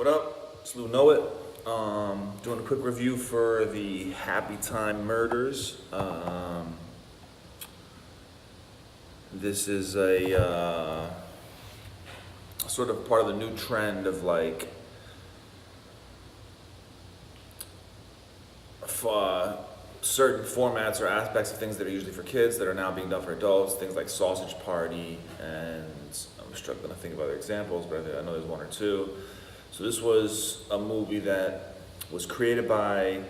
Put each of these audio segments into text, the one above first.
What up? It's Lou Know It. Doing a quick review for the Happytime Murders. This is a sort of part of the new trend of like certain formats or aspects of things that are usually for kids that are now being done for adults. Things like Sausage Party, and I'm struggling to think of other examples, but I know there's one or two. So this was a movie that was created by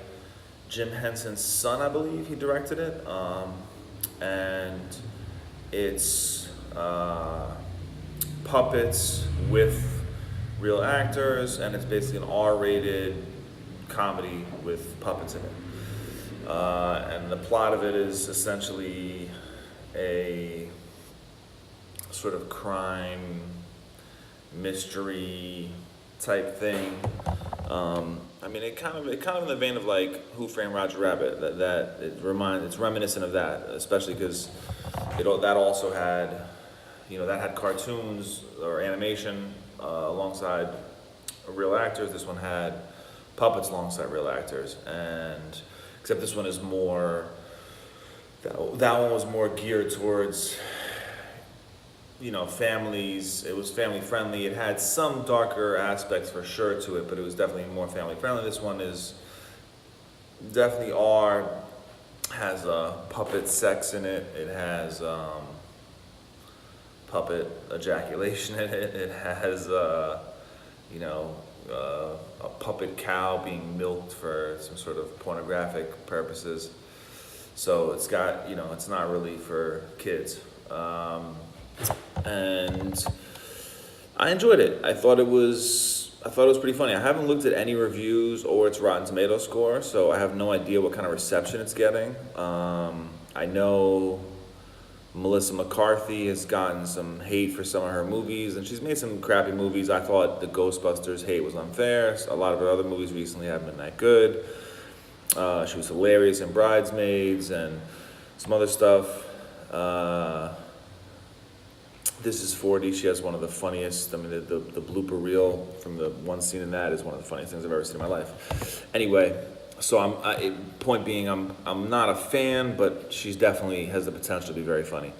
Jim Henson's son, I believe. He directed it, and it's puppets with real actors, and it's basically an R-rated comedy with puppets in it. And the plot of it is essentially a sort of crime mystery type thing. I mean, it kind of in the vein of like Who Framed Roger Rabbit. It's reminiscent of that, especially because that also had, that had cartoons or animation alongside real actors. This one had puppets alongside real actors, and except this one is more. That one was more geared towards, families. It was family friendly. It had some darker aspects for sure to it, but it was definitely more family friendly. This one is definitely has puppet sex in it. It has puppet ejaculation in it. It has a puppet cow being milked for some sort of pornographic purposes. So it's got, it's not really for kids. And I enjoyed it. I thought it was pretty funny. I haven't looked at any reviews or its Rotten Tomato score, so I have no idea what kind of reception it's getting. I know Melissa McCarthy has gotten some hate for some of her movies, and she's made some crappy movies. I thought the Ghostbusters hate was unfair. A lot of her other movies recently haven't been that good. She was hilarious in Bridesmaids and some other stuff. This is 40. She has one of the funniest. I mean, the blooper reel from the one scene in that is one of the funniest things I've ever seen in my life. Anyway, so point being, I'm not a fan, but she's definitely has the potential to be very funny.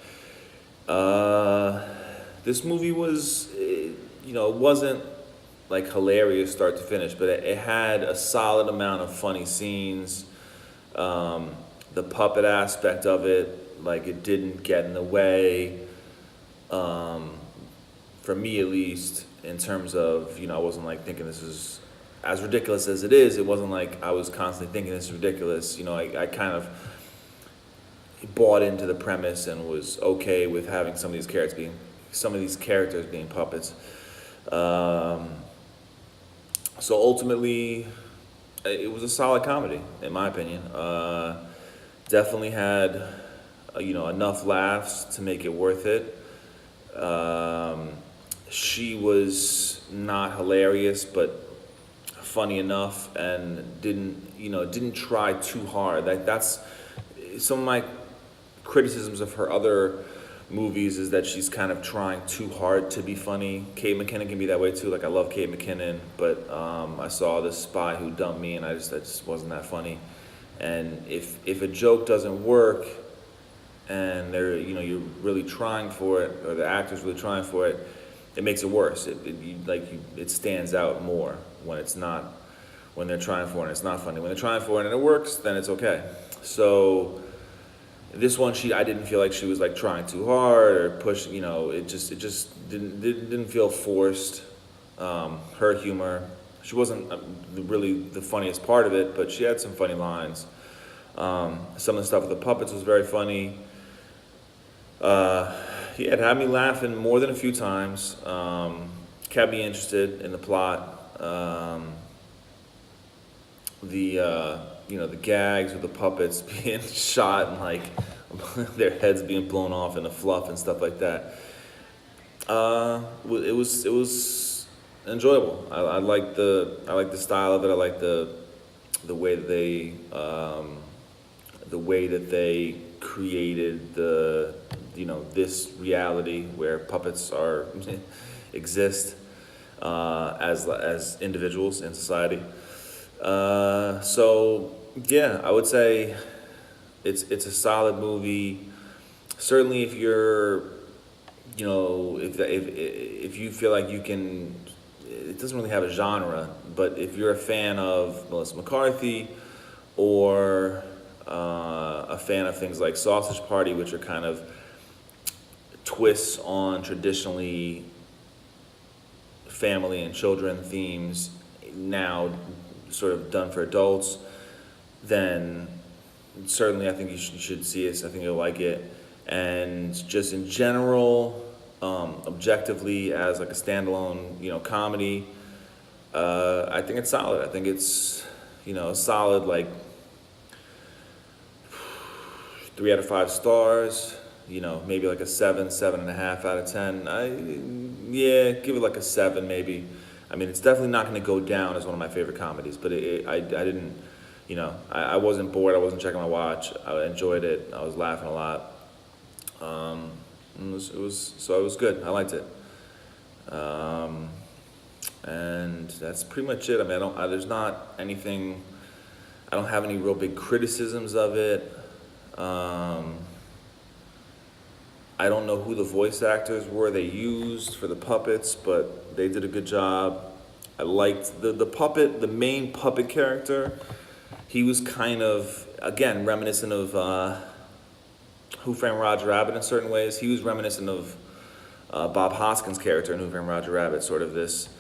This movie was, it wasn't like hilarious start to finish, but it had a solid amount of funny scenes. The puppet aspect of it, like, it didn't get in the way. For me at least, in terms of, I wasn't like thinking this is as ridiculous as it is. It wasn't like I was constantly thinking this is ridiculous. I kind of bought into the premise and was okay with having some of these characters being puppets. So ultimately, it was a solid comedy, in my opinion. Definitely had, enough laughs to make it worth it. She was not hilarious, but funny enough, and didn't try too hard. That's some of my criticisms of her other movies, is that she's kind of trying too hard to be funny. Kate McKinnon can be that way too. Like, I love Kate McKinnon, but I saw The Spy Who Dumped Me, and that just wasn't that funny. And if a joke doesn't work, and you're really trying for it, or the actor's really trying for it, it makes it worse. It stands out more when they're trying for it and it's not funny. When they're trying for it and it works, then it's okay. So this one, I didn't feel like she was like trying too hard or pushing. It just didn't feel forced. Her humor, she wasn't really the funniest part of it, but she had some funny lines. Some of the stuff with the puppets was very funny. It had me laughing more than a few times. Kept me interested in the plot. The gags with the puppets being shot and like their heads being blown off in the fluff and stuff like that. It was enjoyable. I like the style of it. I like the way that they created this reality where puppets exist. as individuals in society. So yeah, I would say it's a solid movie. Certainly, if you're, if you feel like you can, it doesn't really have a genre, but if you're a fan of Melissa McCarthy, or a fan of things like Sausage Party, which are kind of twists on traditionally family and children themes, now sort of done for adults, then certainly I think you should see it. I think you'll like it. And just in general, objectively, as like a standalone, comedy, I think it's solid. I think it's, a solid, like 3 out of 5 stars. Maybe like a 7.5 out of 10. Yeah, give it like a 7 maybe. I mean, it's definitely not going to go down as one of my favorite comedies, but I didn't, I wasn't bored. I wasn't checking my watch. I enjoyed it. I was laughing a lot. It was good. I liked it. And that's pretty much it. I mean, there's not anything. I don't have any real big criticisms of it. I don't know who the voice actors were they used for the puppets, but they did a good job. I liked the puppet, the main puppet character. He was kind of, again, reminiscent of Who Framed Roger Rabbit in certain ways. He was reminiscent of Bob Hoskins' character in Who Framed Roger Rabbit, sort of this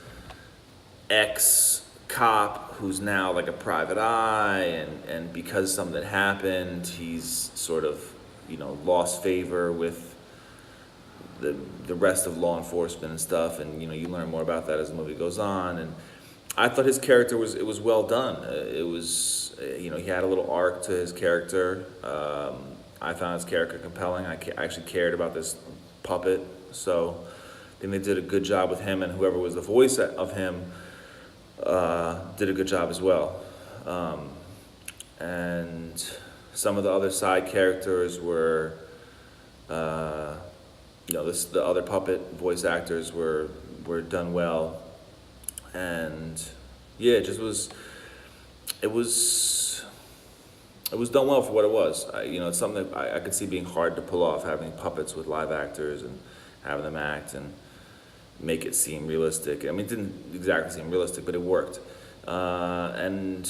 ex-cop who's now like a private eye, and because something happened, he's sort of, lost favor with the rest of law enforcement and stuff, and you learn more about that as the movie goes on. And I thought his character was well done. It was, he had a little arc to his character. I found his character compelling. I actually cared about this puppet, so I think they did a good job with him, and whoever was the voice of him did a good job as well. And some of the other side characters were, the other puppet voice actors were done well, and yeah, it was done well for what it was. It's something that I could see being hard to pull off, having puppets with live actors and having them act and make it seem realistic. I mean, it didn't exactly seem realistic, but it worked. And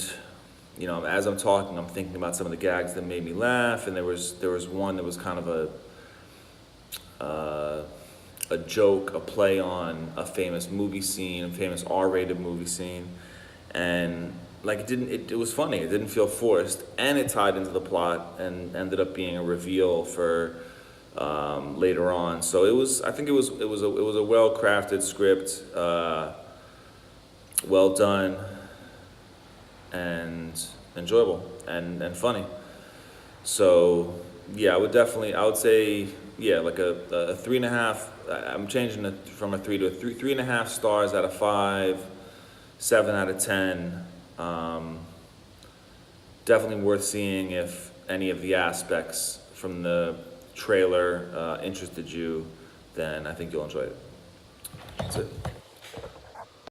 as I'm talking, I'm thinking about some of the gags that made me laugh, and there was one that was kind of a joke, a play on a famous movie scene, a famous R-rated movie scene, and like it was funny. It didn't feel forced, and it tied into the plot and ended up being a reveal for later on. So I think it was a well-crafted script, well done, and enjoyable and funny. So yeah, I would say yeah, like a 3.5. I'm changing it from a 3 to a 3.5 stars out of 5, 7 out of 10. Definitely worth seeing if any of the aspects from the trailer interested you. Then I think you'll enjoy it. That's it.